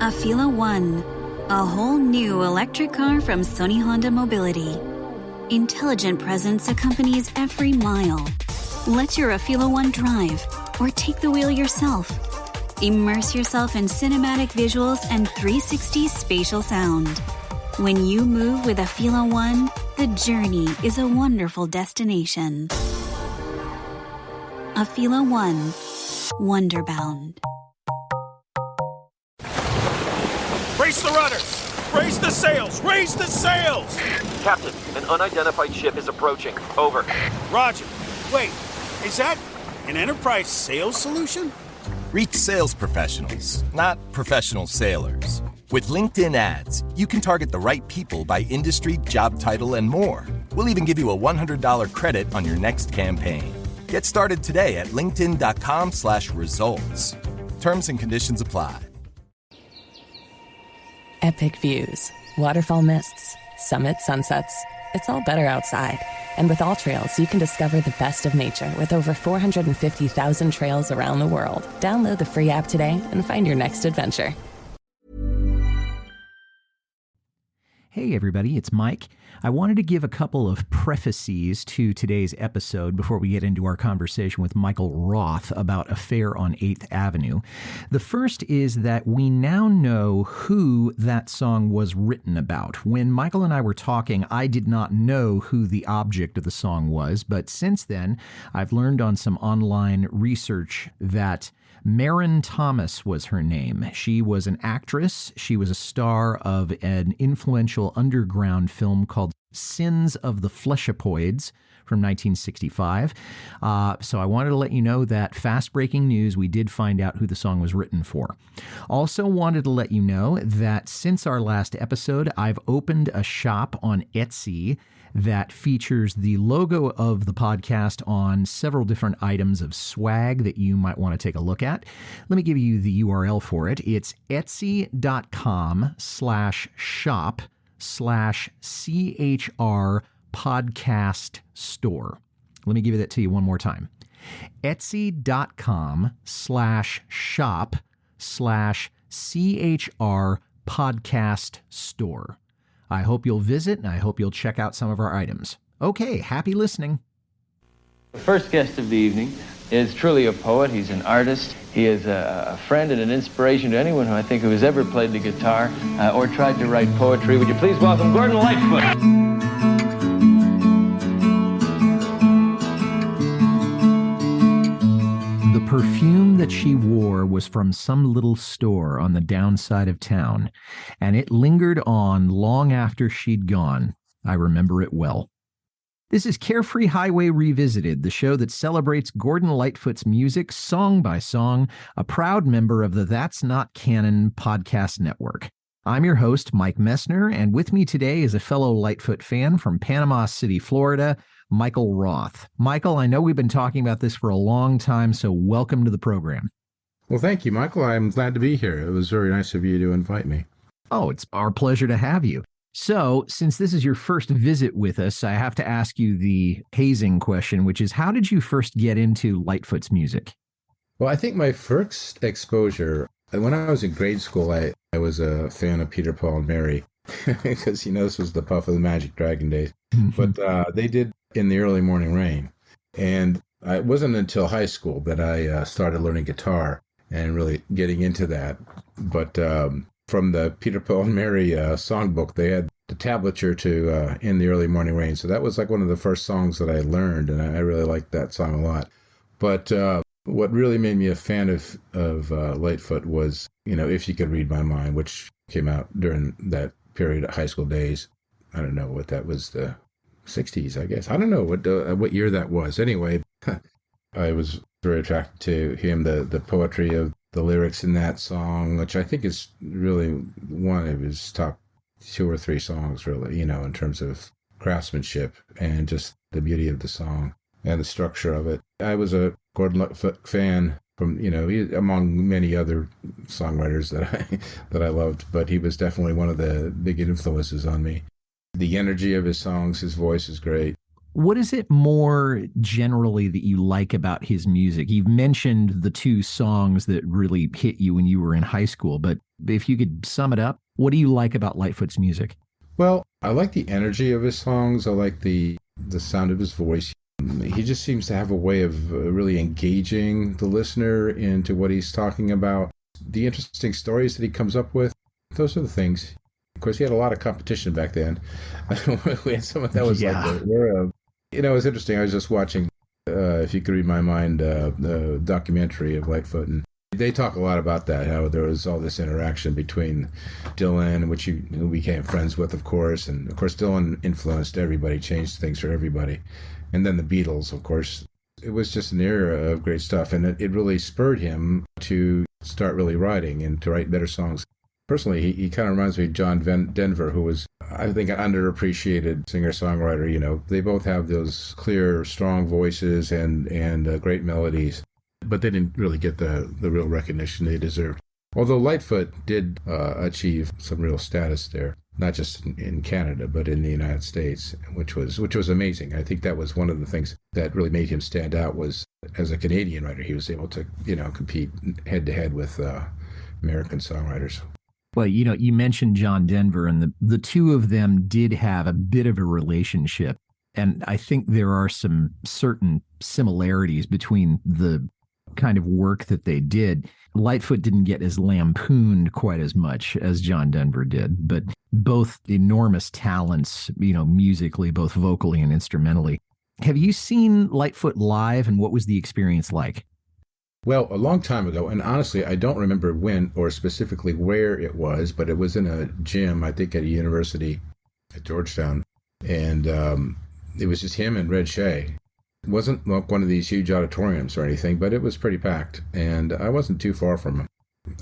Afila One, a whole new electric car from Sony Honda Mobility. Intelligent presence accompanies every mile. Let your Afila One drive or take the wheel yourself. Immerse yourself in cinematic visuals and 360 spatial sound. When you move with Afila One, the journey is a wonderful destination. Afila One, Wonderbound. Brace the rudders! Raise the sails! Raise the sails! Captain, an unidentified ship is approaching. Over. Roger. Wait, is that an Enterprise sales solution? Reach sales professionals, not professional sailors. With LinkedIn ads, you can target the right people by industry, job title, and more. We'll even give you a $100 credit on your next campaign. Get started today at linkedin.com/results. Terms and conditions apply. Epic views, waterfall mists, summit sunsets. It's all better outside. And with All Trails, you can discover the best of nature with over 450,000 trails around the world. Download the free app today and find your next adventure. Hey everybody, it's Mike. I wanted to give a couple of prefaces to today's episode before we get into our conversation with Michael Roth about Affair on 8th Avenue. The first is that we now know who that song was written about. When Michael and I were talking, I did not know who the object of the song was, but since then, I've learned on some online research that Marin Thomas was her name. She was an actress. She was a star of an influential underground film called Sins of the Fleshopoids from 1965. So I wanted to let you know that fast breaking news, we did find out who the song was written for. Also wanted to let you know that since our last episode, I've opened a shop on Etsy that features the logo of the podcast on several different items of swag that you might want to take a look at. Let me give you the URL for it. It's etsy.com/shop/CHR podcast store. Let me give that to you one more time. etsy.com/shop/CHR podcast store. I hope you'll visit, and I hope you'll check out some of our items. Okay, happy listening. The first guest of the evening is truly a poet. He's an artist. He is a friend and an inspiration to anyone who I think who has ever played the guitar or tried to write poetry. Would you please welcome Gordon Lightfoot? The perfume that she wore was from some little store on the downside of town, and it lingered on long after she'd gone. I remember it well. This is Carefree Highway Revisited, the show that celebrates Gordon Lightfoot's music song by song, a proud member of the That's Not Canon podcast network. I'm your host, Mike Messner, and with me today is a fellow Lightfoot fan from Panama City, Florida, Michael Roth. Michael, I know we've been talking about this for a long time, so welcome to the program. Well, thank you, Michael. I'm glad to be here. It was very nice of you to invite me. Oh, it's our pleasure to have you. So, since this is your first visit with us, I have to ask you the hazing question, which is, how did you first get into Lightfoot's music? Well, I think my first exposure, when I was in grade school, I was a fan of Peter, Paul, and Mary, because, this was the Puff of the Magic Dragon days. But they did In the Early Morning Rain. And it wasn't until high school that I started learning guitar and really getting into that. But from the Peter, Paul, and Mary songbook, they had the tablature to In the Early Morning Rain. So that was like one of the first songs that I learned, and I really liked that song a lot. But what really made me a fan of Lightfoot was, If You Could Read My Mind, which came out during that period of high school days. I don't know what that was, the 60s, I guess. I don't know what year that was. Anyway, I was very attracted to him, the poetry of the lyrics in that song, which I think is really one of his top 2 or 3 songs, really, in terms of craftsmanship and just the beauty of the song and the structure of it. I was a Gordon Lightfoot fan from, among many other songwriters that I loved, but he was definitely one of the big influences on me. The energy of his songs, his voice is great. What is it more generally that you like about his music? You've mentioned the 2 songs that really hit you when you were in high school, but if you could sum it up, what do you like about Lightfoot's music? Well, I like the energy of his songs. I like the sound of his voice. He just seems to have a way of really engaging the listener into what he's talking about. The interesting stories that he comes up with, those are the things. Of course, he had a lot of competition back then. We had someone that was it was interesting. I was just watching, if you could read my mind, the documentary of Lightfoot, and they talk a lot about that, how there was all this interaction between Dylan, which he became friends with, of course, and of course Dylan influenced everybody, changed things for everybody. And then the Beatles, of course. It was just an era of great stuff, and it really spurred him to start really writing and to write better songs. Personally, he kind of reminds me of John Denver, who was, I think, an underappreciated singer-songwriter. You know, they both have those clear, strong voices and great melodies, but they didn't really get the real recognition they deserved. Although Lightfoot did achieve some real status there, not just in Canada, but in the United States, which was amazing. I think that was one of the things that really made him stand out, was as a Canadian writer, he was able to, compete head-to-head with American songwriters. Well, you mentioned John Denver, and the two of them did have a bit of a relationship. And I think there are some certain similarities between the kind of work that they did. Lightfoot didn't get as lampooned quite as much as John Denver did, but both enormous talents, musically, both vocally and instrumentally. Have you seen Lightfoot live, and what was the experience like? Well, a long time ago, and honestly, I don't remember when or specifically where it was, but it was in a gym, I think at a university at Georgetown, and it was just him and Red Shea. It wasn't like one of these huge auditoriums or anything, but it was pretty packed, and I wasn't too far from him.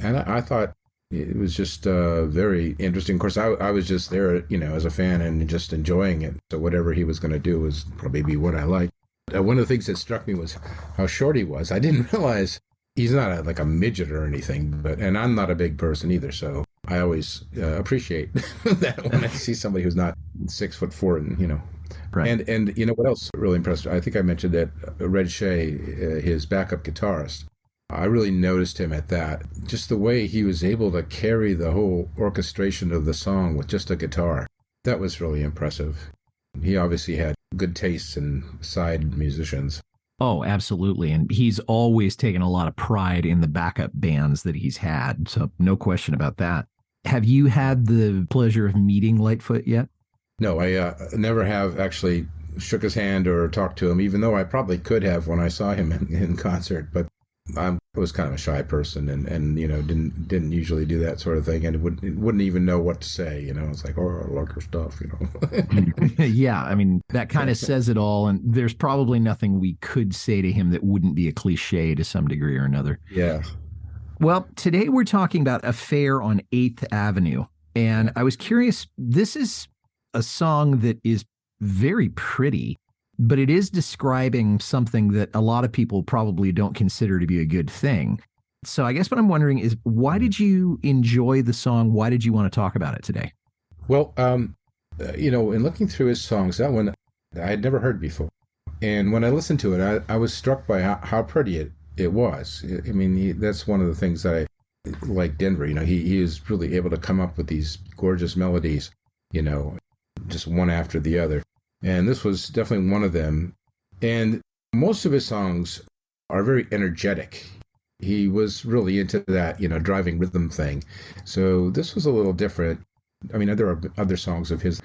And I thought it was just very interesting. Of course, I was just there, as a fan and just enjoying it, so whatever he was going to do was probably be what I liked. One of the things that struck me was how short he was. I didn't realize he's not like a midget or anything, and I'm not a big person either, so I always appreciate that when I see somebody who's not 6'4", and Right. And what else really impressed me? I think I mentioned that Red Shea, his backup guitarist, I really noticed him at that. Just the way he was able to carry the whole orchestration of the song with just a guitar. That was really impressive. He obviously had good tastes in side musicians. Oh, absolutely. And he's always taken a lot of pride in the backup bands that he's had. So no question about that. Have you had the pleasure of meeting Lightfoot yet? No, I never have actually shook his hand or talked to him, even though I probably could have when I saw him in concert. But I was kind of a shy person and didn't usually do that sort of thing, and wouldn't even know what to say. It's like, oh, I like your stuff, Yeah, I mean, that kind of says it all, and there's probably nothing we could say to him that wouldn't be a cliche to some degree or another. Yeah. Well, today we're talking about Affair on 8th Avenue, and I was curious, this is a song that is very pretty, but it is describing something that a lot of people probably don't consider to be a good thing. So I guess what I'm wondering is, why did you enjoy the song? Why did you want to talk about it today? Well, in looking through his songs, that one I had never heard before. And when I listened to it, I was struck by how pretty it was. I mean, that's one of the things that I like Denver. He is really able to come up with these gorgeous melodies, just one after the other. And this was definitely one of them. And most of his songs are very energetic. He was really into that, driving rhythm thing. So this was a little different. I mean, there are other songs of his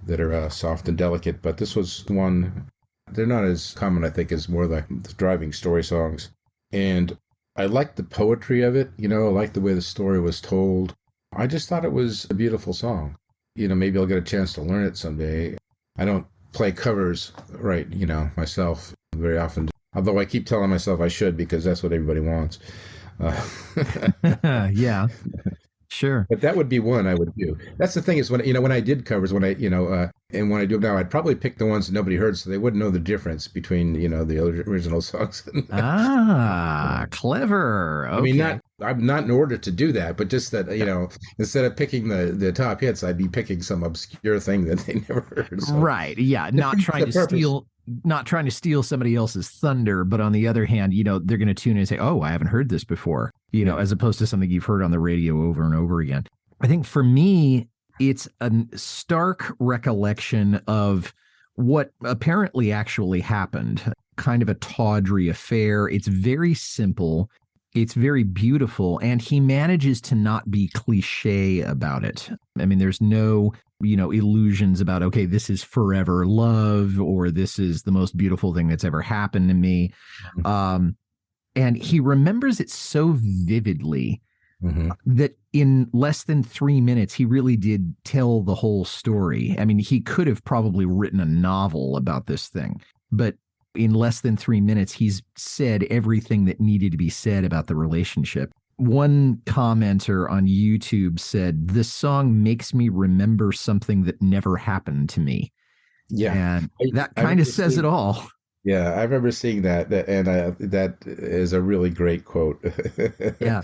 that are soft and delicate, but this was one. They're not as common, I think, as more like the driving story songs. And I liked the poetry of it. I liked the way the story was told. I just thought it was a beautiful song. Maybe I'll get a chance to learn it someday. I don't play covers myself very often, although I keep telling myself I should, because that's what everybody wants. Yeah, sure. But that would be one I would do. That's the thing, is when I did covers, and when I do them now, I'd probably pick the ones that nobody heard, so they wouldn't know the difference between the original songs. Clever. Okay. I mean, I'm not in order to do that, but just that, instead of picking the top hits, I'd be picking some obscure thing that they never heard. So. Right. Yeah. Not trying to steal not trying to steal somebody else's thunder, but on the other hand, they're going to tune in and say, oh, I haven't heard this before, as opposed to something you've heard on the radio over and over again. I think for me, it's a stark recollection of what apparently actually happened, kind of a tawdry affair. It's very simple. It's very beautiful. And he manages to not be cliche about it. I mean, there's no, illusions about, okay, this is forever love, or this is the most beautiful thing that's ever happened to me. And he remembers it so vividly that in less than 3 minutes, he really did tell the whole story. I mean, he could have probably written a novel about this thing, but in less than 3 minutes, he's said everything that needed to be said about the relationship. One commenter on YouTube said, this song makes me remember something that never happened to me. Yeah. And that kind of says it all. Yeah, I remember seeing that, and that is a really great quote. Yeah.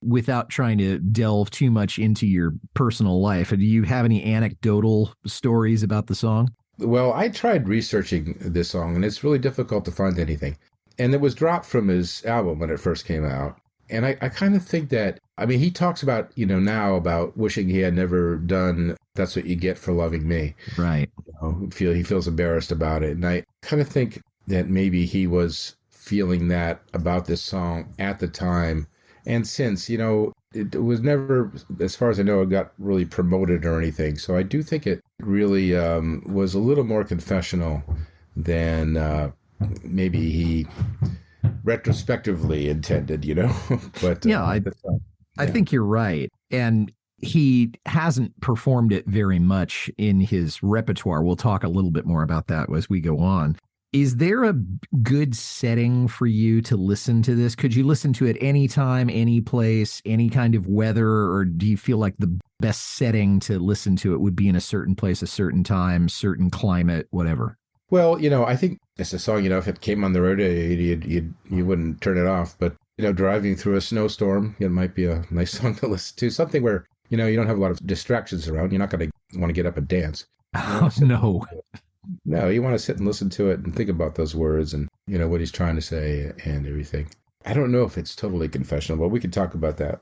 Without trying to delve too much into your personal life, do you have any anecdotal stories about the song? Well, I tried researching this song, and it's really difficult to find anything. And it was dropped from his album when it first came out. And I kind of think that, I mean, he talks about, now about wishing he had never done That's What You Get for Loving Me. Right. He feels embarrassed about it. And I kind of think that maybe he was feeling that about this song at the time. And since, it was never, as far as I know, it got really promoted or anything. So I do think it really was a little more confessional than maybe he retrospectively intended, But yeah, I think you're right. And he hasn't performed it very much in his repertoire. We'll talk a little bit more about that as we go on. Is there a good setting for you to listen to this? Could you listen to it anytime, any place, any kind of weather, or do you feel like the best setting to listen to it would be in a certain place, a certain time, certain climate, whatever? Well, I think it's a song, if it came on the radio, you wouldn't turn it off. But, driving through a snowstorm, it might be a nice song to listen to. Something where, you don't have a lot of distractions around. You're not going to want to get up and dance. Oh, no. No, you want to sit and listen to it and think about those words and, what he's trying to say and everything. I don't know if it's totally confessional, but we can talk about that.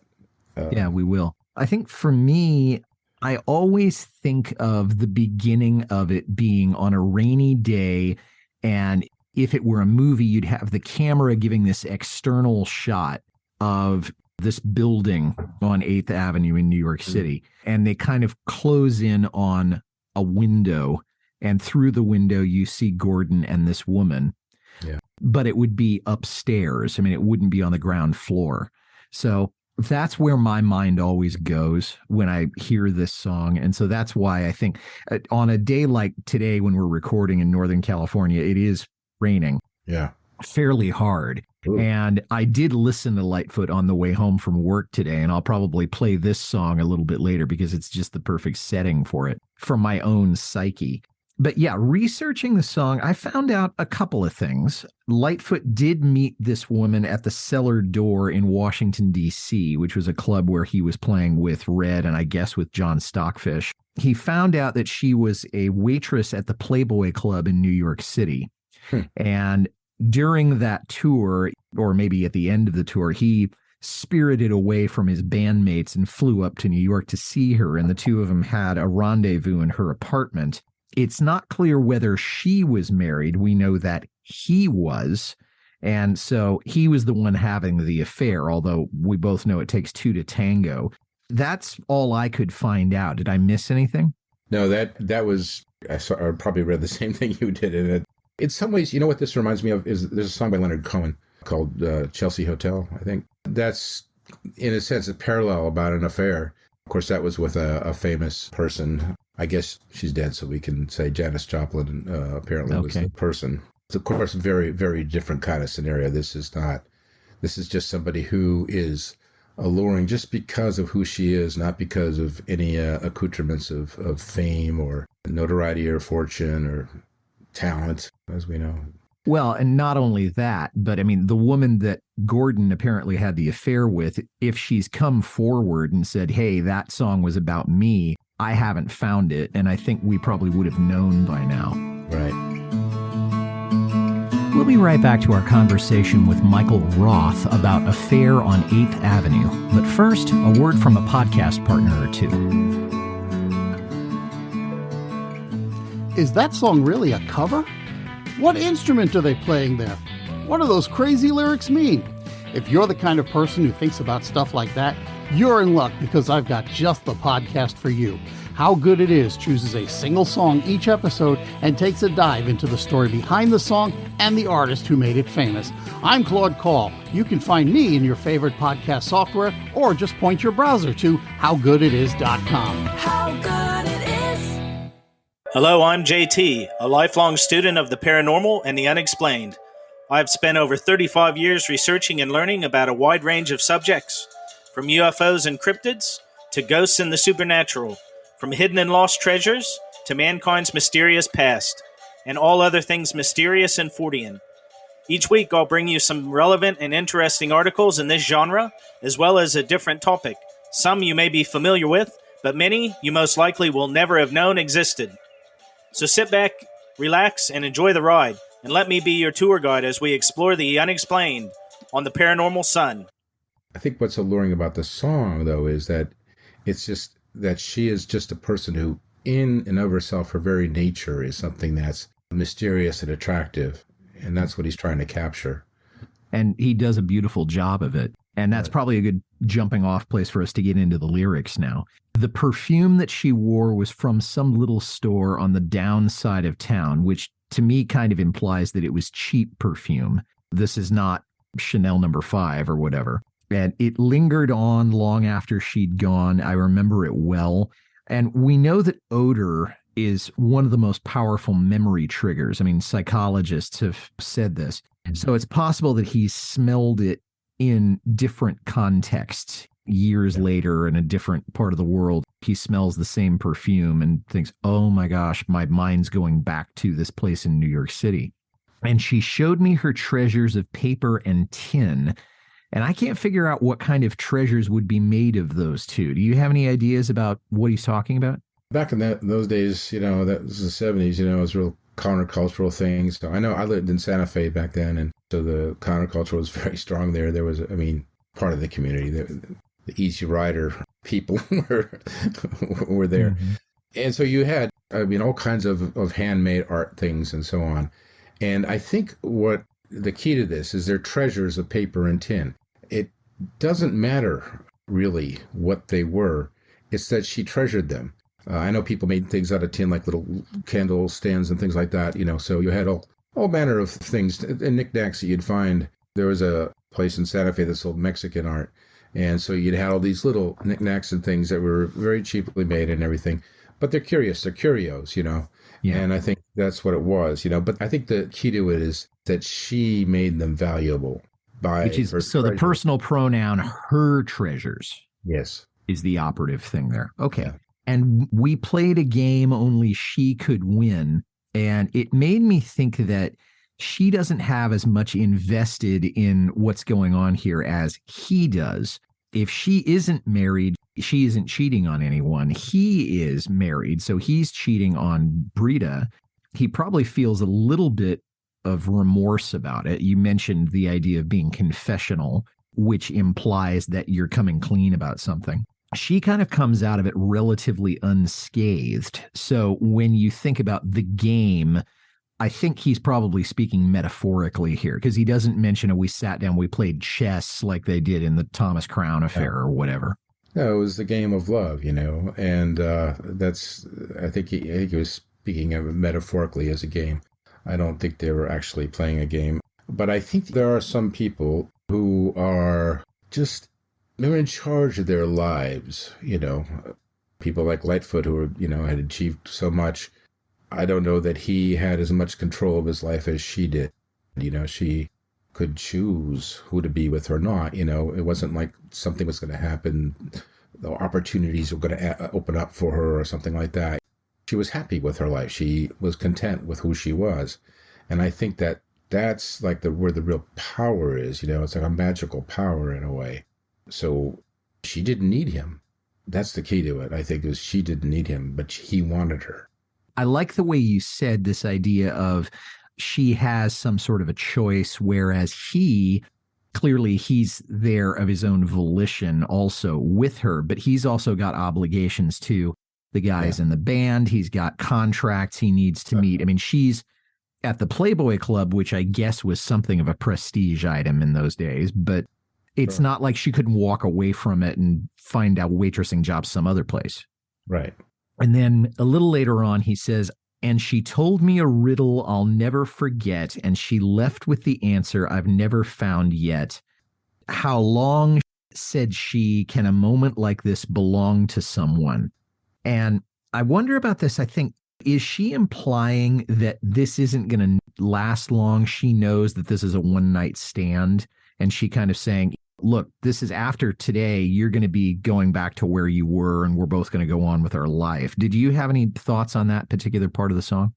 Yeah, we will. I think for me, I always think of the beginning of it being on a rainy day. And if it were a movie, you'd have the camera giving this external shot of this building on 8th Avenue in New York City. And they kind of close in on a window. And through the window, you see Gordon and this woman. Yeah. But it would be upstairs. I mean, it wouldn't be on the ground floor. So that's where my mind always goes when I hear this song. And so that's why I think on a day like today, when we're recording in Northern California, it is raining. Yeah. Fairly hard. Ooh. And I did listen to Lightfoot on the way home from work today, and I'll probably play this song a little bit later because it's just the perfect setting for it, for my own psyche. But yeah, researching the song, I found out a couple of things. Lightfoot did meet this woman at the Cellar Door in Washington, D.C., which was a club where he was playing with Red and I guess with John Stockfish. He found out that she was a waitress at the Playboy Club in New York City. And during that tour, or maybe at the end of the tour, he spirited away from his bandmates and flew up to New York to see her. And the two of them had a rendezvous in her apartment. It's not clear whether she was married. We know that he was. And so he was the one having the affair, although we both know it takes two to tango. That's all I could find out. Did I miss anything? No, that was, I probably read the same thing you did in it. In some ways, what this reminds me of is there's a song by Leonard Cohen called Chelsea Hotel, I think. That's, in a sense, a parallel about an affair. Of course, that was with a famous person. I guess she's dead, so we can say Janis Joplin apparently was the person. It's, of course, a very, very different kind of scenario. This is just somebody who is alluring just because of who she is, not because of any accoutrements of fame or notoriety or fortune or talent, as we know. Well, and not only that, but I mean, the woman that Gordon apparently had the affair with, if she's come forward and said, hey, that song was about me, I haven't found it, and I think we probably would have known by now. Right. We'll be right back to our conversation with Michael Roth about Affair on 8th Avenue. But first, a word from a podcast partner or two. Is that song really a cover? What instrument are they playing there? What do those crazy lyrics mean? If you're the kind of person who thinks about stuff like that, you're in luck because I've got just the podcast for you. How Good It Is chooses a single song each episode and takes a dive into the story behind the song and the artist who made it famous. I'm Claude Call. You can find me in your favorite podcast software or just point your browser to howgooditis.com. How good it is. Hello, I'm JT, a lifelong student of the paranormal and the unexplained. I've spent over 35 years researching and learning about a wide range of subjects, from UFOs and cryptids to ghosts and the supernatural, from hidden and lost treasures to mankind's mysterious past, and all other things mysterious and Fortean. Each week I'll bring you some relevant and interesting articles in this genre, as well as a different topic. Some you may be familiar with, but many you most likely will never have known existed. So sit back, relax, and enjoy the ride, and let me be your tour guide as we explore the unexplained on the Paranormal Son. I think what's alluring about the song, though, is that it's just that she is just a person who, in and of herself, her very nature is something that's mysterious and attractive. And that's what he's trying to capture. And he does a beautiful job of it. And that's probably a good jumping off place for us to get into the lyrics now. The perfume that she wore was from some little store on the downside of town, which to me kind of implies that it was cheap perfume. This is not Chanel No. 5 or whatever. And it lingered on long after she'd gone. I remember it well. And we know that odor is one of the most powerful memory triggers. I mean, psychologists have said this. So it's possible that he smelled it in different contexts years later in a different part of the world. He smells the same perfume and thinks, oh my gosh, my mind's going back to this place in New York City. And she showed me her treasures of paper and tin. And I can't figure out what kind of treasures would be made of those two. Do you have any ideas about what he's talking about? Back in those days, that was the 70s, it was real countercultural things. So I know I lived in Santa Fe back then, and so the counterculture was very strong there. There was, part of the community, the Easy Rider people were there. Mm-hmm. And so you had, all kinds of handmade art things and so on. And I think what the key to this is they're treasures of paper and tin. It doesn't matter really what they were. It's that she treasured them. I know people made things out of tin, like little candle stands and things like that, so you had all manner of things and knickknacks that you'd find. There was a place in Santa Fe that sold Mexican art. And so you'd have all these little knickknacks and things that were very cheaply made and everything. But they're curious. They're curios, Yeah. And I think that's what it was, But I think the key to it is that she made them valuable by which is, so treasure. The personal pronoun, her treasures. Yes. Is the operative thing there. Okay. Yeah. And we played a game only she could win. And it made me think that she doesn't have as much invested in what's going on here as he does. If she isn't married, she isn't cheating on anyone. He is married, so he's cheating on Brita. He probably feels a little bit of remorse about it. You mentioned the idea of being confessional, which implies that you're coming clean about something. She kind of comes out of it relatively unscathed. So when you think about the game, I think he's probably speaking metaphorically here, because he doesn't mention, we sat down, we played chess like they did in the Thomas Crown affair or whatever. No, it was the game of love, and that's, I think he was speaking of it metaphorically as a game. I don't think they were actually playing a game. But I think there are some people who are just, they're in charge of their lives, people like Lightfoot who were, had achieved so much. I don't know that he had as much control of his life as she did. She could choose who to be with or not. It wasn't like something was going to happen, the opportunities were going to open up for her or something like that. She was happy with her life. She was content with who she was. And I think that that's like where the real power is. It's like a magical power in a way. So she didn't need him. That's the key to it. I think, is she didn't need him, but he wanted her. I like the way you said this idea of she has some sort of a choice, whereas clearly he's there of his own volition also with her, but he's also got obligations to the guys in the band. He's got contracts he needs to meet. I mean, she's at the Playboy Club, which I guess was something of a prestige item in those days, but it's not like she couldn't walk away from it and find a waitressing job some other place. Right. And then a little later on, he says, and she told me a riddle I'll never forget, and she left with the answer I've never found yet. How long, said she, can a moment like this belong to someone? And I wonder about this. I think, is she implying that this isn't going to last long? She knows that this is a one-night stand, and she kind of saying, look, this is after today. You're going to be going back to where you were, and we're both going to go on with our life. Did you have any thoughts on that particular part of the song?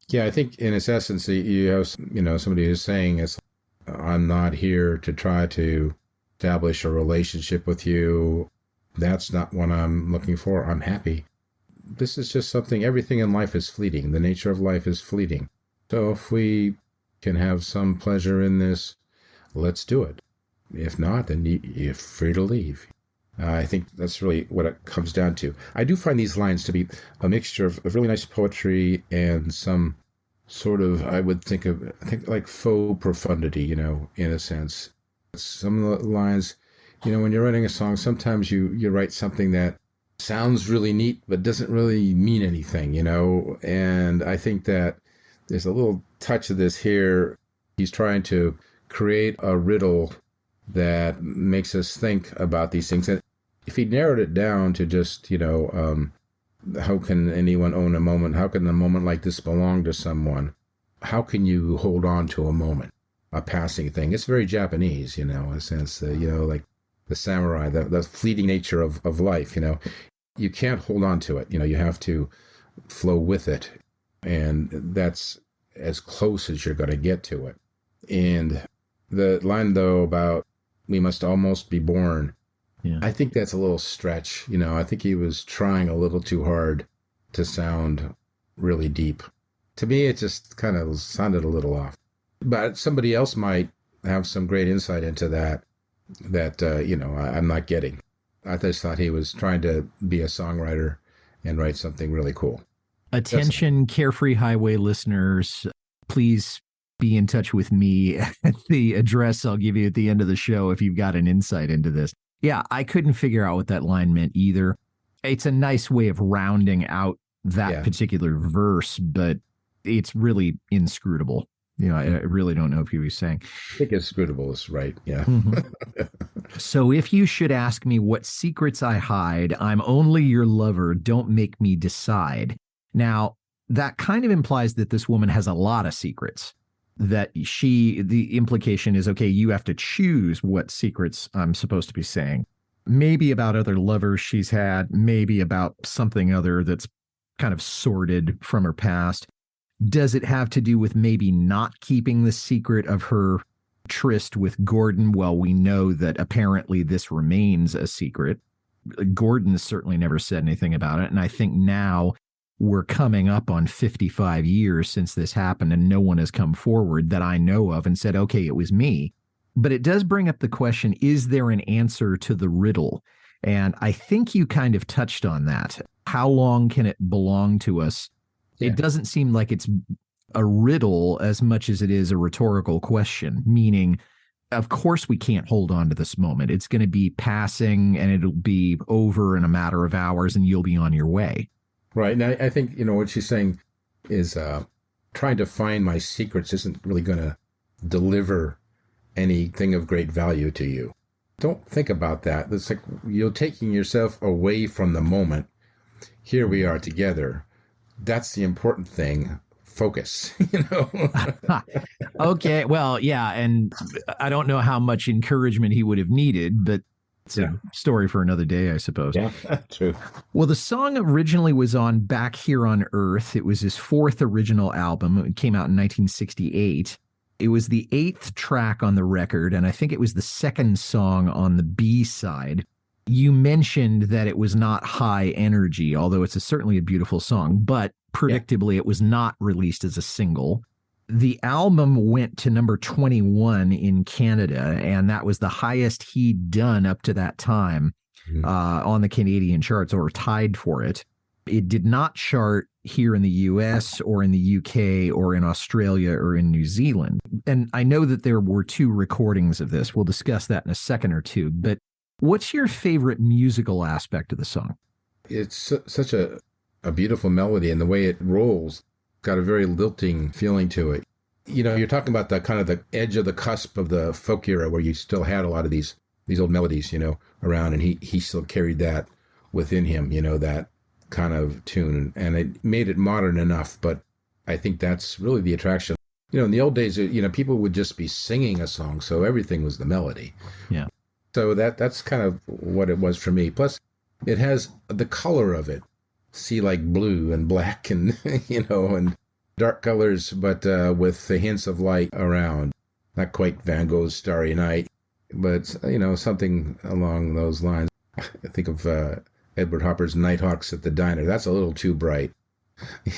Yeah, I think in its essence, you have, somebody who's saying, I'm not here to try to establish a relationship with you. That's not what I'm looking for. I'm happy. This is just something, everything in life is fleeting. The nature of life is fleeting. So if we can have some pleasure in this, let's do it. If not, then you're free to leave. I think that's really what it comes down to. I do find these lines to be a mixture of really nice poetry and some sort of, I think like faux profundity, in a sense. Some of the lines, when you're writing a song, sometimes you write something that sounds really neat, but doesn't really mean anything, And I think that there's a little touch of this here. He's trying to create a riddle that makes us think about these things. And if he narrowed it down to just, how can anyone own a moment? How can a moment like this belong to someone? How can you hold on to a moment, a passing thing? It's very Japanese, in a sense, like the samurai, the fleeting nature of life, You can't hold on to it. You have to flow with it. And that's as close as you're going to get to it. And the line, though, about we must almost be born, I think that's a little stretch. I think he was trying a little too hard to sound really deep. To me, it just kind of sounded a little off. But somebody else might have some great insight into that I'm not getting. I just thought he was trying to be a songwriter and write something really cool. Attention, Carefree Highway listeners, please be in touch with me at the address I'll give you at the end of the show if you've got an insight into this. Yeah, I couldn't figure out what that line meant either. It's a nice way of rounding out that particular verse, but it's really inscrutable. I really don't know if he was saying. I think inscrutable is right, yeah. Mm-hmm. So if you should ask me what secrets I hide, I'm only your lover, don't make me decide. Now, that kind of implies that this woman has a lot of secrets. That the implication is, okay, you have to choose what secrets I'm supposed to be saying. Maybe about other lovers she's had, maybe about something other that's kind of sordid from her past. Does it have to do with maybe not keeping the secret of her tryst with Gordon? Well, we know that apparently this remains a secret. Gordon certainly never said anything about it. And I think now we're coming up on 55 years since this happened, and no one has come forward that I know of and said, okay, it was me. But it does bring up the question, is there an answer to the riddle? And I think you kind of touched on that. How long can it belong to us? Yeah. It doesn't seem like it's a riddle as much as it is a rhetorical question, meaning, of course, we can't hold on to this moment. It's going to be passing and it'll be over in a matter of hours and you'll be on your way. Right. And I think, what she's saying is trying to find my secrets isn't really going to deliver anything of great value to you. Don't think about that. It's like you're taking yourself away from the moment. Here we are together. That's the important thing. Focus, Okay. Well, yeah. And I don't know how much encouragement he would have needed, but it's a story for another day, I suppose. Yeah, true. Well, the song originally was on Back Here on Earth. It was his fourth original album. It came out in 1968. It was the eighth track on the record, and I think it was the second song on the B side. You mentioned that it was not high energy, although it's certainly a beautiful song, but predictably it was not released as a single. The album went to number 21 in Canada, and that was the highest he'd done up to that time on the Canadian charts, or tied for it. It did not chart here in the US or in the UK or in Australia or in New Zealand. And I know that there were 2 recordings of this. We'll discuss that in a second or two. But what's your favorite musical aspect of the song? It's such a beautiful melody, and the way it rolls got a very lilting feeling to it. You know, you're talking about the kind of the edge of the cusp of the folk era where you still had a lot of these old melodies, you know, around, and he still carried that within him, you know, that kind of tune, and it made it modern enough. But I think that's really the attraction. You know, in the old days, you know, people would just be singing a song, so everything was the melody. Yeah. So that's kind of what it was for me. Plus, it has the color of it. See, like blue and black and, you know, and dark colors, but with the hints of light around. Not quite Van Gogh's Starry Night, but, you know, something along those lines. I think of Edward Hopper's Nighthawks at the Diner. That's a little too bright.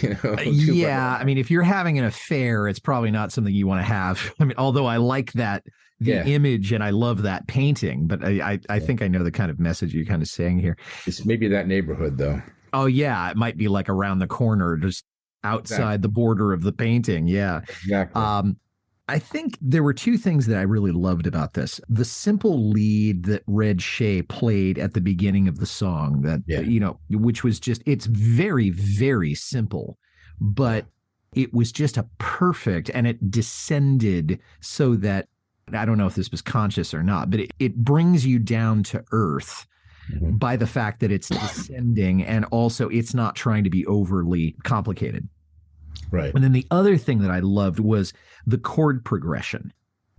You know, yeah, I mean, if you're having an affair, it's probably not something you want to have. I mean, although I like the image and I love that painting, but I think I know the kind of message you're kind of saying here. It's maybe that neighborhood, though. Oh, yeah, it might be like around the corner, just outside the border of the painting. Yeah, exactly. I think there were 2 things that I really loved about this. The simple lead that Red Shea played at the beginning of the song, that, you know, which was just, it's very, very simple, but it was just a perfect, and it descended so that, I don't know if this was conscious or not, but it brings you down to earth by the fact that it's descending, and also it's not trying to be overly complicated. Right. And then the other thing that I loved was the chord progression.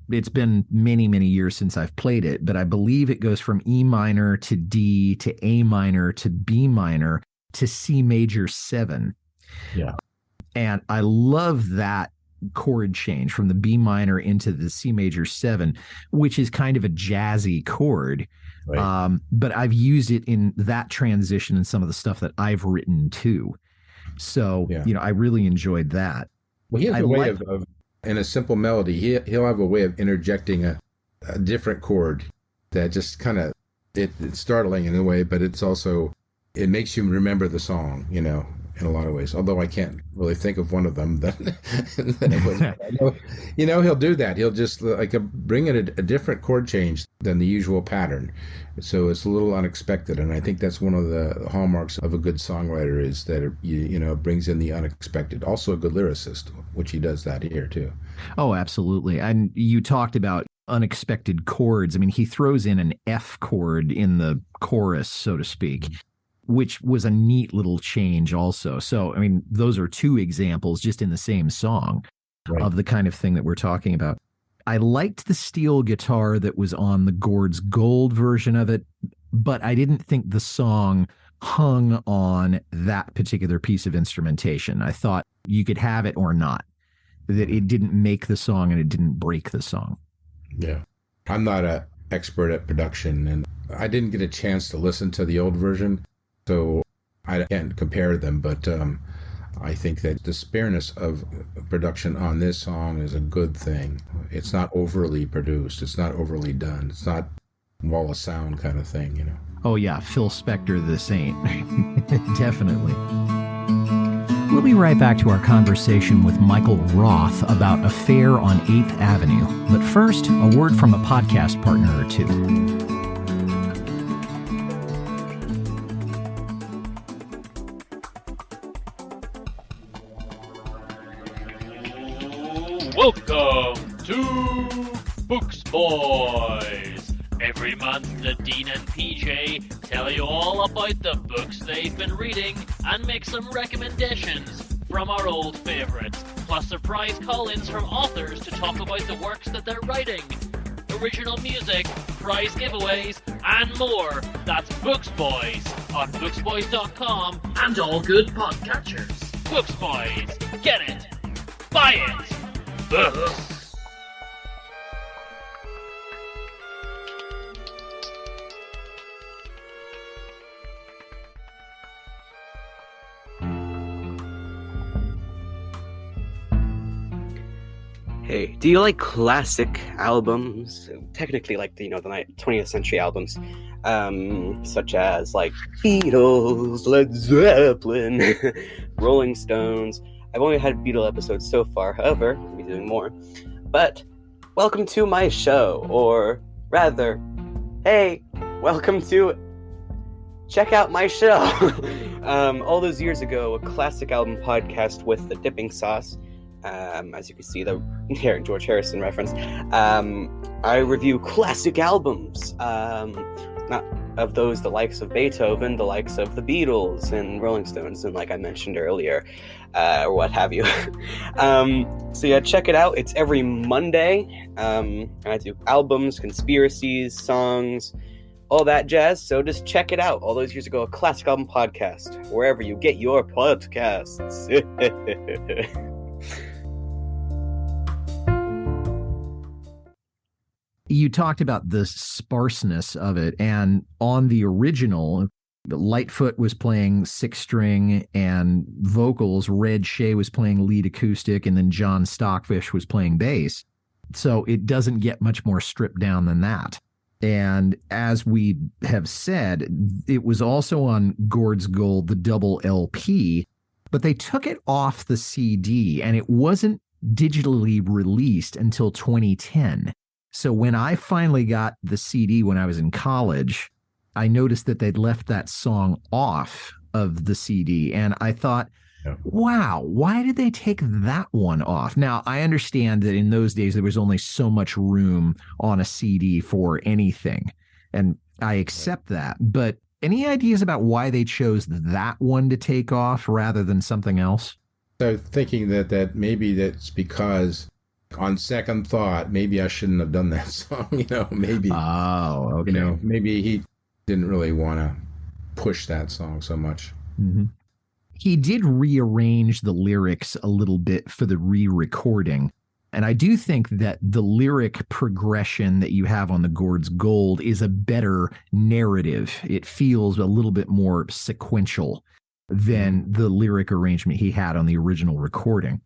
It's been many, many years since I've played it, but I believe it goes from E minor to D to A minor to B minor to C major 7. Yeah. And I love that chord change from the B minor into the C major 7, which is kind of a jazzy chord. Right. But I've used it in that transition in some of the stuff that I've written too. So, you know, I really enjoyed that. Well, he has a way of in a simple melody, he'll have a way of interjecting a different chord that just kind of, it's startling in a way, but it's also, it makes you remember the song, you know, in a lot of ways. Although I can't really think of one of them. Then you know, he'll do that. He'll just like bring in a different chord change than the usual pattern. So it's a little unexpected, and I think that's one of the hallmarks of a good songwriter, is that it, you know, brings in the unexpected. Also a good lyricist, which he does that here too. Oh, absolutely. And you talked about unexpected chords. I mean, he throws in an F chord in the chorus, so to speak, which was a neat little change also. So, I mean, those are 2 examples just in the same song of the kind of thing that we're talking about. I liked the steel guitar that was on the Gord's Gold version of it, but I didn't think the song hung on that particular piece of instrumentation. I thought you could have it or not, that it didn't make the song and it didn't break the song. Yeah. I'm not an expert at production, and I didn't get a chance to listen to the old version, so I can't compare them, but I think that the spareness of production on this song is a good thing. It's not overly produced. It's not overly done. It's not wall of sound kind of thing, you know. Oh, yeah. Phil Spector, the saint. Definitely. We'll be right back to our conversation with Michael Roth about Affair on 8th Avenue. But first, a word from a podcast partner or 2. Welcome to Books Boys. Every month, the Dean and PJ tell you all about the books they've been reading and make some recommendations from our old favorites, plus surprise call-ins from authors to talk about the works that they're writing, original music, prize giveaways, and more. That's Books Boys on booksboys.com and all good podcatchers. Books Boys. Get it. Buy it. Books. Hey, do you like classic albums? Technically, like the 20th century albums, such as like Beatles, Led Zeppelin, Rolling Stones. I've only had Beatle episodes so far, however, I'll be doing more. But welcome to my show, or rather, hey, welcome to check out my show. All those years ago, a classic album podcast with the dipping sauce. As you can see, the George Harrison reference. I review classic albums, not of those the likes of Beethoven, the likes of the Beatles and Rolling Stones, and like I mentioned earlier, or what have you. So yeah, check it out. It's every Monday. I do albums, conspiracies, songs, all that jazz. So just check it out. All those years ago, a classic album podcast, wherever you get your podcasts. You talked about the sparseness of it, and on the original, Lightfoot was playing 6-string and vocals, Red Shea was playing lead acoustic, and then John Stockfish was playing bass. So it doesn't get much more stripped down than that. And as we have said, it was also on Gord's Gold, the double LP, but they took it off the CD, and it wasn't digitally released until 2010. So when I finally got the CD when I was in college, I noticed that they'd left that song off of the CD. And I thought, wow, why did they take that one off? Now, I understand that in those days, there was only so much room on a CD for anything. And I accept that. But any ideas about why they chose that one to take off rather than something else? So thinking that maybe that's because on second thought, maybe I shouldn't have done that song, maybe. Oh, okay. Maybe he didn't really want to push that song so much. Mm-hmm. He did rearrange the lyrics a little bit for the re-recording. And I do think that the lyric progression that you have on the Gord's Gold is a better narrative. It feels a little bit more sequential than the lyric arrangement he had on the original recording.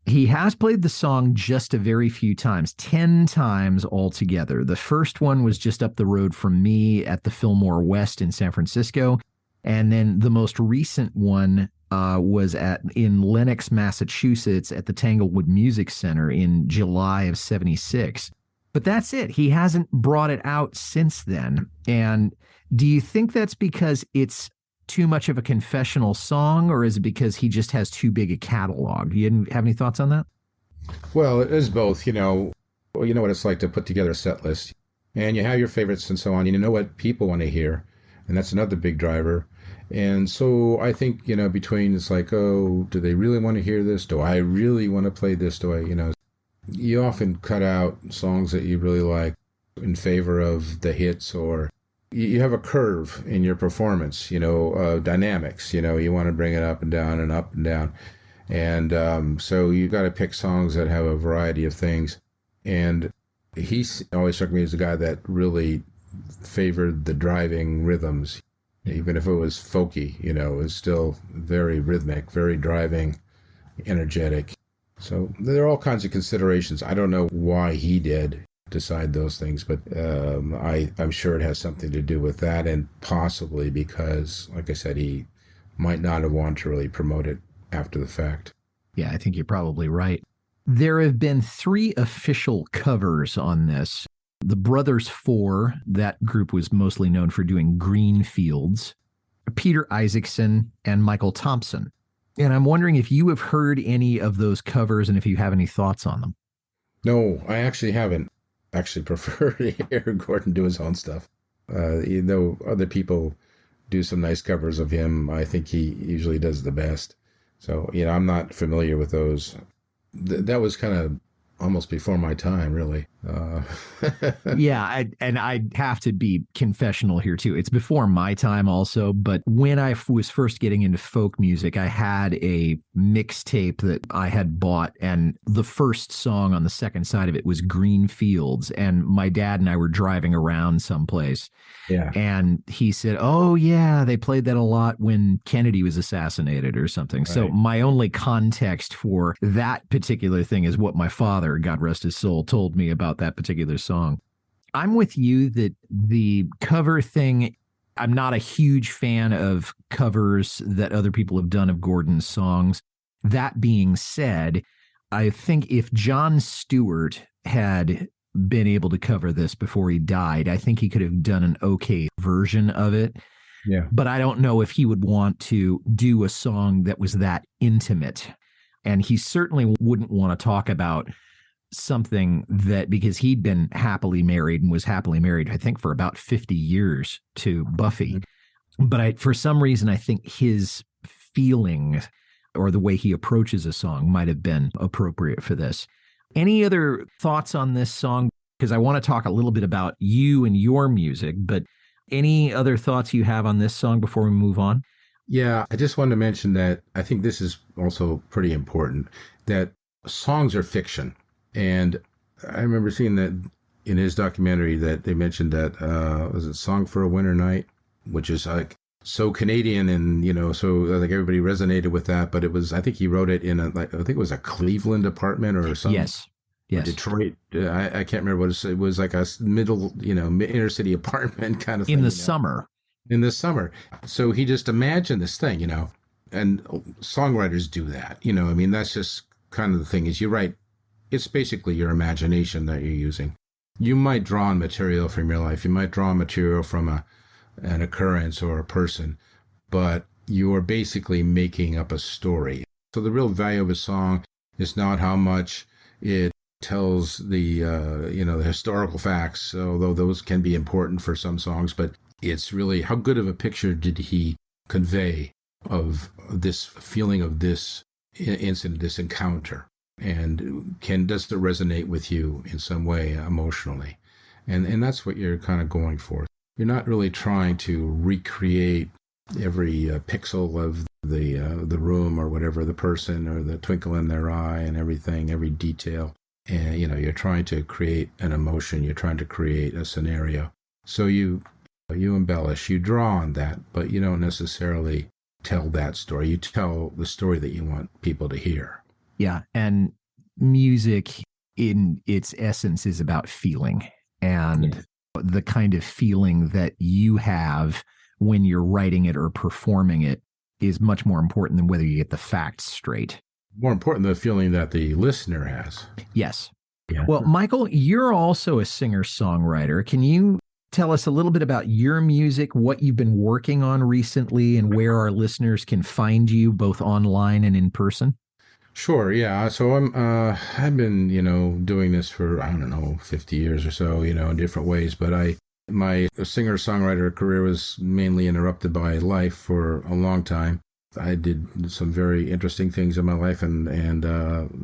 He has played the song just a very few times, 10 times altogether. The first one was just up the road from me at the Fillmore West in San Francisco. And then the most recent one was in Lenox, Massachusetts at the Tanglewood Music Center in July of 76. But that's it. He hasn't brought it out since then. And do you think that's because it's too much of a confessional song, or is it because he just has too big a catalog? You didn't have any thoughts on that? Well, it is both. You know what it's like to put together a set list, and you have your favorites and so on. You know what people want to hear, and that's another big driver. And so I think, between it's like, oh, do they really want to hear this? Do I really want to play this? You often cut out songs that you really like in favor of the hits, or you have a curve in your performance, dynamics, you want to bring it up and down and up and down. And so you got to pick songs that have a variety of things. And he always struck me as a guy that really favored the driving rhythms. Even if it was folky, it was still very rhythmic, very driving, energetic. So there are all kinds of considerations. I don't know why he did decide those things, but I'm sure it has something to do with that, and possibly because, like I said, he might not have wanted to really promote it after the fact. Yeah, I think you're probably right. There have been 3 official covers on this. The Brothers 4, that group was mostly known for doing Green Fields, Peter Isaacson, and Michael Thompson. And I'm wondering if you have heard any of those covers and if you have any thoughts on them. No, I actually haven't. Actually prefer to hear Gordon do his own stuff. Other people do some nice covers of him, I think he usually does the best. So, I'm not familiar with those. That was kind of almost before my time, really. Yeah, I have to be confessional here too. It's before my time also, but when I was first getting into folk music, I had a mixtape that I had bought, and the first song on the second side of it was Green Fields, and my dad and I were driving around someplace. Yeah. And he said, "Oh yeah, they played that a lot when Kennedy was assassinated or something." Right. So my only context for that particular thing is what my father, God rest his soul, told me about that particular song. I'm with you that the cover thing, I'm not a huge fan of covers that other people have done of Gordon's songs. That being said, I think if Jon Stewart had been able to cover this before he died, I think he could have done an okay version of it. Yeah. But I don't know if he would want to do a song that was that intimate. And he certainly wouldn't want to talk about something that, because he'd been happily married and was happily married, I think, for about 50 years to Buffy. Mm-hmm. But for some reason, I think his feelings or the way he approaches a song might have been appropriate for this. Any other thoughts on this song? Because I want to talk a little bit about you and your music, but any other thoughts you have on this song before we move on? Yeah, I just wanted to mention that I think this is also pretty important, that songs are fiction. And I remember seeing that in his documentary that they mentioned that, was it Song for a Winter Night, which is like so Canadian and, so like everybody resonated with that. But it was, I think he wrote it in I think it was a Cleveland apartment or something. Yes. Detroit. I can't remember what it was, like a middle, inner city apartment kind of thing. In the summer. In the summer. So he just imagined this thing, and songwriters do that, that's just kind of the thing is you write, it's basically your imagination that you're using. You might draw on material from your life. You might draw on material from an occurrence or a person, but you are basically making up a story. So the real value of a song is not how much it tells the historical facts, although those can be important for some songs, but it's really how good of a picture did he convey of this feeling of this incident, this encounter, and does it resonate with you in some way emotionally? And that's what you're kind of going for. You're not really trying to recreate every pixel of the room or whatever, the person or the twinkle in their eye and everything, every detail. And, you're trying to create an emotion. You're trying to create a scenario. So you embellish, you draw on that, but you don't necessarily tell that story. You tell the story that you want people to hear. Yeah. And music in its essence is about feeling, and the kind of feeling that you have when you're writing it or performing it is much more important than whether you get the facts straight. More important than the feeling that the listener has. Yes. Yeah. Well, Michael, you're also a singer-songwriter. Can you tell us a little bit about your music, what you've been working on recently, and where our listeners can find you both online and in person? Sure. Yeah. So I've been, doing this for, 50 years or so, in different ways. But my singer-songwriter career was mainly interrupted by life for a long time. I did some very interesting things in my life, and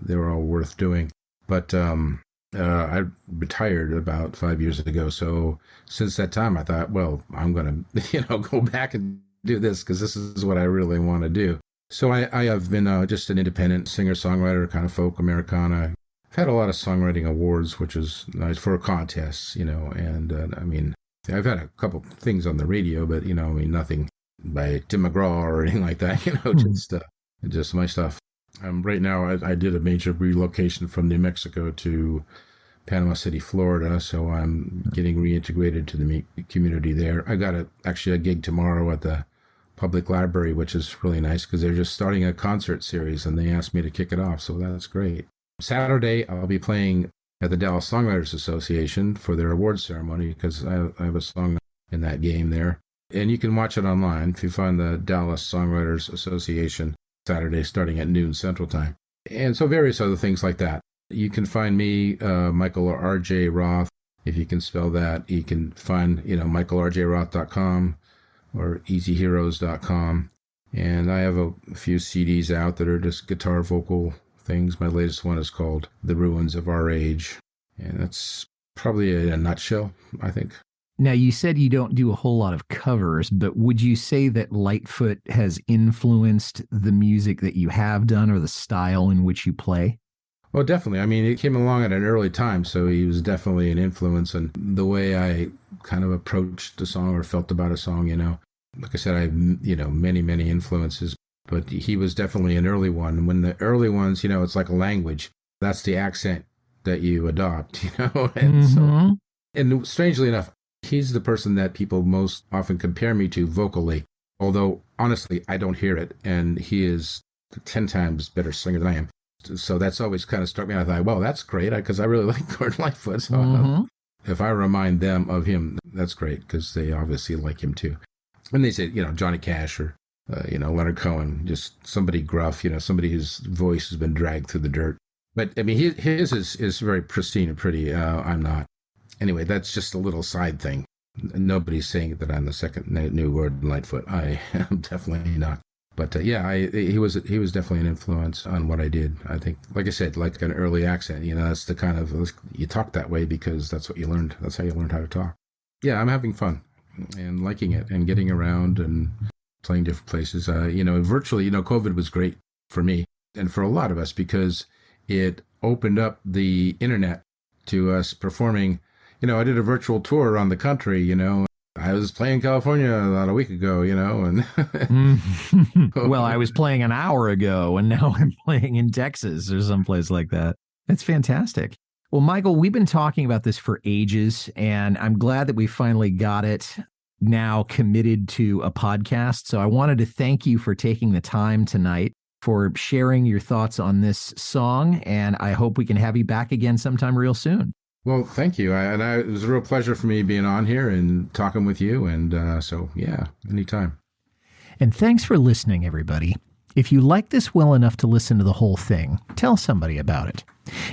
they were all worth doing. But I retired about 5 years ago. So since that time, I thought, well, I'm going to, go back and do this because this is what I really want to do. So I have been just an independent singer-songwriter, kind of folk Americana. I've had a lot of songwriting awards, which is nice for contests, and I've had a couple things on the radio, but, nothing by Tim McGraw or anything like that, just my stuff. Right now, I did a major relocation from New Mexico to Panama City, Florida, so I'm getting reintegrated to the community there. I got actually a gig tomorrow at the public library, which is really nice because they're just starting a concert series, and they asked me to kick it off, so that's great. Saturday, I'll be playing at the Dallas Songwriters Association for their awards ceremony because I have a song in that game there. And you can watch it online if you find the Dallas Songwriters Association Saturday starting at noon Central Time. And so various other things like that. You can find me, Michael R.J. Roth, if you can spell that. You can find, michaelrjroth.com or easyheroes.com. And I have a few CDs out that are just guitar vocal things. My latest one is called The Ruins of Our Age. And that's probably a nutshell, I think. Now, you said you don't do a whole lot of covers, but would you say that Lightfoot has influenced the music that you have done or the style in which you play? Well, definitely. I mean, it came along at an early time, so he was definitely an influence on the way I kind of approached the song or felt about a song, Like I said, I have, many, many influences, but he was definitely an early one. When the early ones, it's like a language. That's the accent that you adopt, And and strangely enough, he's the person that people most often compare me to vocally, although honestly, I don't hear it. And he is 10 times better singer than I am. So that's always kind of struck me. I thought, well, that's great because I really like Gord Lightfoot. So if I remind them of him, that's great because they obviously like him too. And they said, Johnny Cash or, Leonard Cohen, just somebody gruff, somebody whose voice has been dragged through the dirt. But I mean, his is very pristine and pretty. I'm not. Anyway, that's just a little side thing. Nobody's saying that I'm the second new Gord Lightfoot. I am definitely not. But he was definitely an influence on what I did. I think, like I said, like an early accent. That's the kind of, you talk that way because that's what you learned. That's how you learned how to talk. Yeah, I'm having fun and liking it and getting around and playing different places. Virtually, COVID was great for me and for a lot of us because it opened up the internet to us performing. I did a virtual tour around the country, I was playing California about a week ago, and well, I was playing an hour ago and now I'm playing in Texas or someplace like that. That's fantastic. Well, Michael, we've been talking about this for ages, and I'm glad that we finally got it now committed to a podcast. So I wanted to thank you for taking the time tonight for sharing your thoughts on this song, and I hope we can have you back again sometime real soon. Well, thank you. It was a real pleasure for me being on here and talking with you. And so, yeah, anytime. And thanks for listening, everybody. If you like this well enough to listen to the whole thing, tell somebody about it.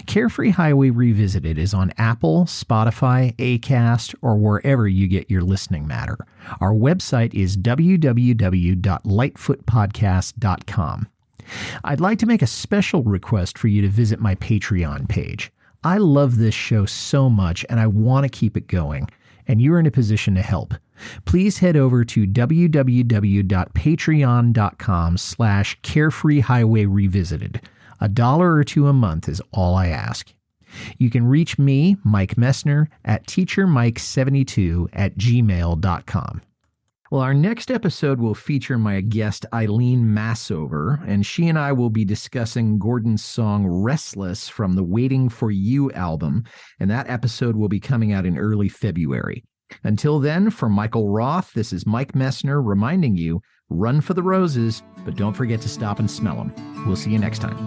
Carefree Highway Revisited is on Apple, Spotify, Acast, or wherever you get your listening matter. Our website is www.lightfootpodcast.com. I'd like to make a special request for you to visit my Patreon page. I love this show so much, and I want to keep it going, and you're in a position to help. Please head over to www.patreon.com/carefreehighwayrevisited. $1 or $2 a month is all I ask. You can reach me, Mike Messner, at teachermike72@gmail.com. Well, our next episode will feature my guest Eileen Massover, and she and I will be discussing Gordon's song Restless from the Waiting for You album, and that episode will be coming out in early February. Until then, for Michael Roth, this is Mike Messner reminding you, run for the roses, but don't forget to stop and smell them. We'll see you next time.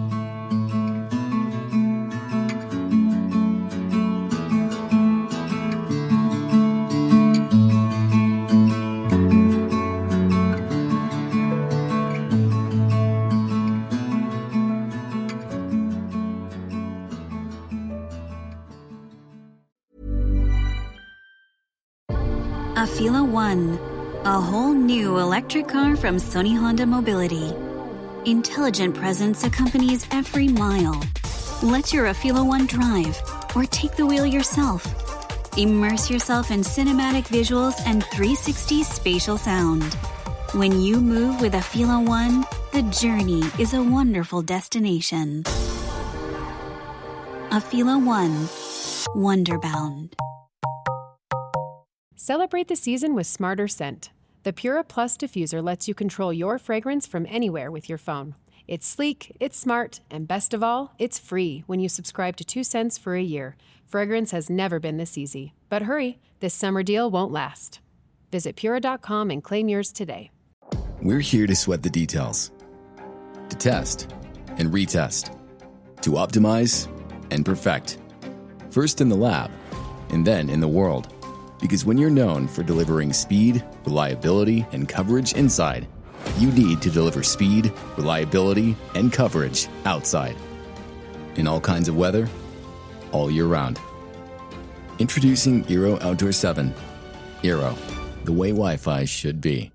Afila One, a whole new electric car from Sony Honda Mobility. Intelligent presence accompanies every mile. Let your Afila One drive, or take the wheel yourself. Immerse yourself in cinematic visuals and 360 spatial sound. When you move with Afila One, the journey is a wonderful destination. Afila One, Wonderbound. Celebrate the season with Smarter Scent. The Pura Plus diffuser lets you control your fragrance from anywhere with your phone. It's sleek, it's smart, and best of all, it's free when you subscribe to 2 cents for a year. Fragrance has never been this easy. But hurry, this summer deal won't last. Visit Pura.com and claim yours today. We're here to sweat the details, to test and retest, to optimize and perfect. First in the lab, and then in the world. Because when you're known for delivering speed, reliability, and coverage inside, you need to deliver speed, reliability, and coverage outside. In all kinds of weather, all year round. Introducing Eero Outdoor 7. Eero, the way Wi-Fi should be.